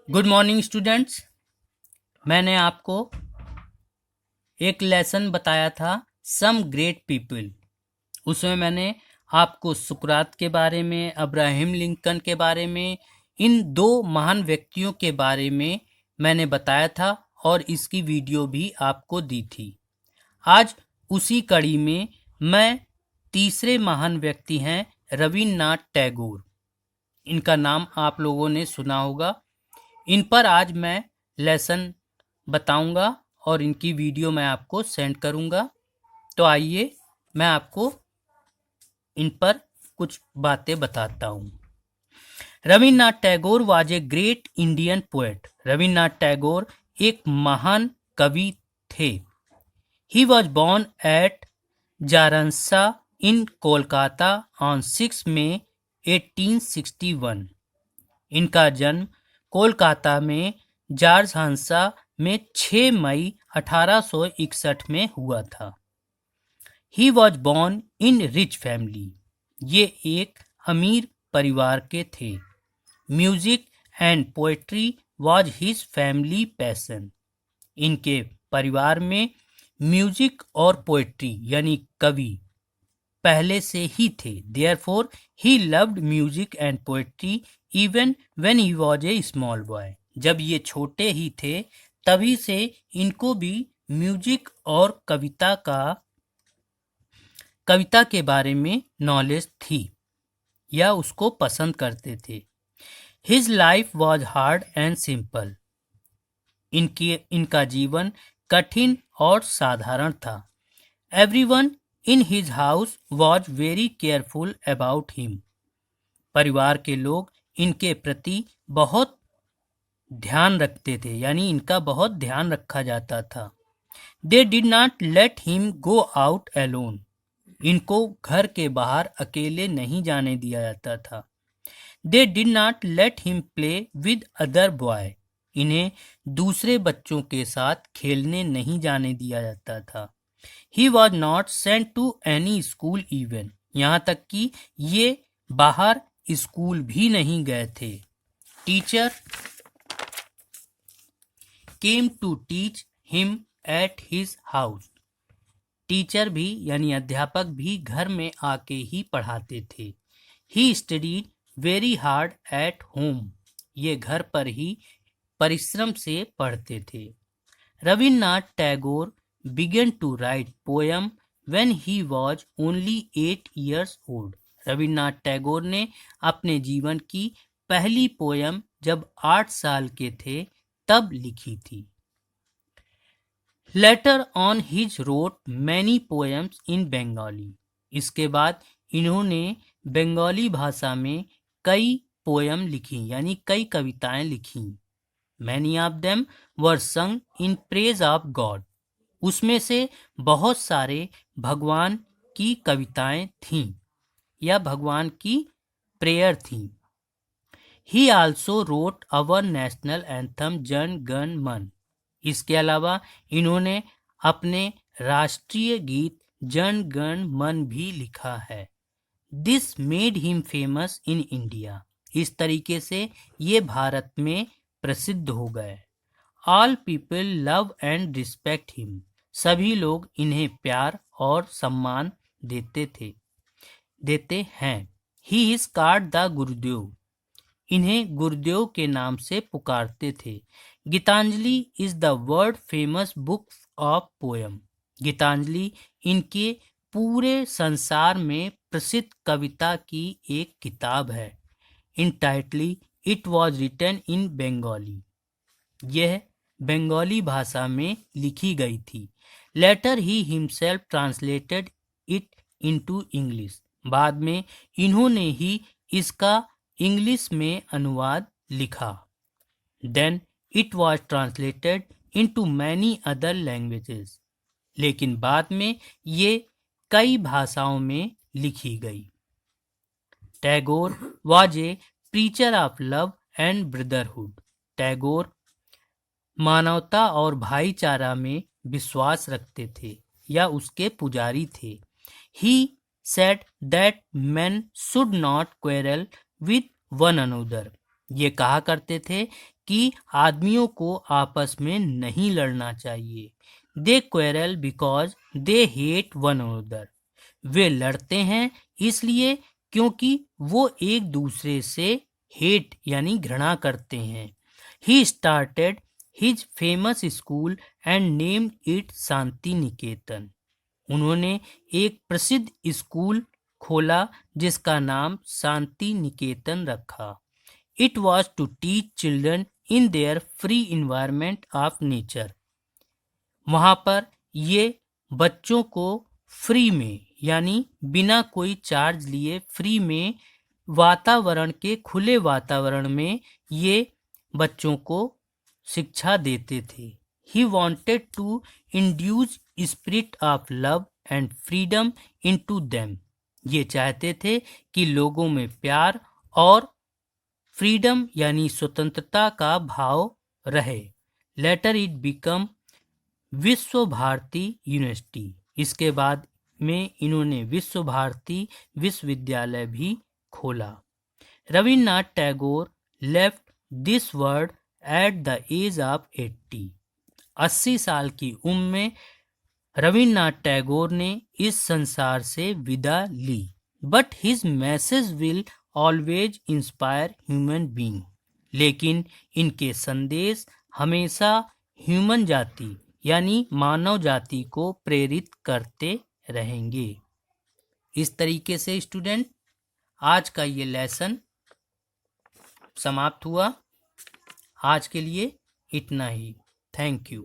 Good morning students. मैंने आपको एक लेसन बताया था सम ग्रेट पीपल। उसमें मैंने आपको सुकरात के बारे में, अब्राहम लिंकन के बारे में, इन दो महान व्यक्तियों के बारे में मैंने बताया था और इसकी वीडियो भी आपको दी थी। आज उसी कड़ी में मैं तीसरे महान व्यक्ति हैं रविन्द्रनाथ टैगोर। इनका नाम आप लोगों ने सुना होगा। इन पर आज मैं लेसन बताऊंगा और इनकी वीडियो मैं आपको सेंड करूंगा। तो आइए मैं आपको इन पर कुछ बातें बताता हूँ। Rabindranath Tagore was a great Indian poet. Rabindranath Tagore एक महान कवि थे। ही वॉज बॉर्न एट जारंसा इन कोलकाता ऑन 6 मई 1861। इनका जन्म कोलकाता में जॉर्ज हंसा में 6 मई 1861 में हुआ था। He was born in rich family. ये एक अमीर परिवार के थे। Music and poetry was his family passion. इनके परिवार में म्यूजिक और पोएट्री यानी कवि पहले से ही थे। Therefore he loved music and poetry even when he was a small boy. जब ये छोटे ही थे तभी से इनको भी म्यूजिक और कविता के बारे में नॉलेज थी या उसको पसंद करते थे। His life was hard and simple. इनका जीवन कठिन और साधारण था। Everyone in his house was very careful about him. परिवार के लोग इनके प्रति बहुत ध्यान रखते थे, यानी इनका बहुत ध्यान रखा जाता था। They did not let him go out alone. इनको घर के बाहर अकेले नहीं जाने दिया जाता था। They did not let him play with other boy. इन्हें दूसरे बच्चों के साथ खेलने नहीं जाने दिया जाता था। He was not sent to any school even. यहाँ तक कि ये बाहर स्कूल भी नहीं गए थे। Teacher came to teach him at his house. Teacher भी यानी अध्यापक भी घर में आके ही पढ़ाते थे। He studied very hard at home. ये घर पर ही परिश्रम से पढ़ते थे। Rabindranath Tagore began to write poem when he was only 8 years old. Rabindranath Tagore ने अपने जीवन की पहली पोयम जब 8 साल के थे तब लिखी थी। Later on his road many poems in Bengali. इसके बाद इन्होंने बंगाली भाषा में कई पोयम लिखी यानी कई कविताएं लिखी। मैनी ऑफ देम वर संग इन प्रेज ऑफ गॉड। उसमें से बहुत सारे भगवान की कविताएं थीं या भगवान की प्रेयर थीं। He also wrote our national anthem Jana Gana मन। इसके अलावा इन्होंने अपने राष्ट्रीय गीत जन गण मन भी लिखा है। This made him famous in India. इस तरीके से ये भारत में प्रसिद्ध हो गए। All people love and respect him. सभी लोग इन्हें प्यार और सम्मान देते हैं। ही इज कॉल्ड द गुरुदेव। इन्हें गुरुदेव के नाम से पुकारते थे। Gitanjali is the world famous book of poem. Gitanjali इनके पूरे संसार में प्रसिद्ध कविता की एक किताब है। Initially it was written in Bengali. यह बंगाली भाषा में लिखी गई थी। Later he himself translated it into English. बाद में इन्होंने ही इसका इंग्लिश में अनुवाद लिखा। Then it was translated into many other languages. लेकिन बाद में ये कई भाषाओं में लिखी गई। Tagore was a preacher of love and brotherhood. Tagore मानवता और भाईचारा में विश्वास रखते थे या उसके पुजारी थे। He said that men should not quarrel with one another. ये कहा करते थे कि आदमियों को आपस में नहीं लड़ना चाहिए। They quarrel because they hate one another. वे लड़ते हैं इसलिए क्योंकि वो एक दूसरे से हेट यानी घृणा करते हैं। He started his famous school and named it Shantiniketan. उन्होंने एक प्रसिद्ध स्कूल खोला जिसका नाम शांति निकेतन रखा। It was to teach children in their free environment of nature. वहाँ पर ये बच्चों को फ्री में यानी बिना कोई चार्ज लिए फ्री में वातावरण के खुले वातावरण में ये बच्चों को शिक्षा देते थे। He wanted to induce spirit of love and freedom into them. ये चाहते थे कि लोगों में प्यार और फ्रीडम यानी स्वतंत्रता का भाव रहे। लेटर इट बिकम विश्व भारती यूनिवर्सिटी। इसके बाद में इन्होंने विश्व भारती विश्वविद्यालय भी खोला। Rabindranath Tagore left this world at the age of 80। 80 साल की उम्र में रविन्द्रनाथ टैगोर ने इस संसार से विदा ली। But his message will always inspire human being. लेकिन इनके संदेश हमेशा ह्यूमन जाति यानी मानव जाति को प्रेरित करते रहेंगे। इस तरीके से स्टूडेंट आज का ये लेसन समाप्त हुआ। आज के लिए इतना ही। Thank you.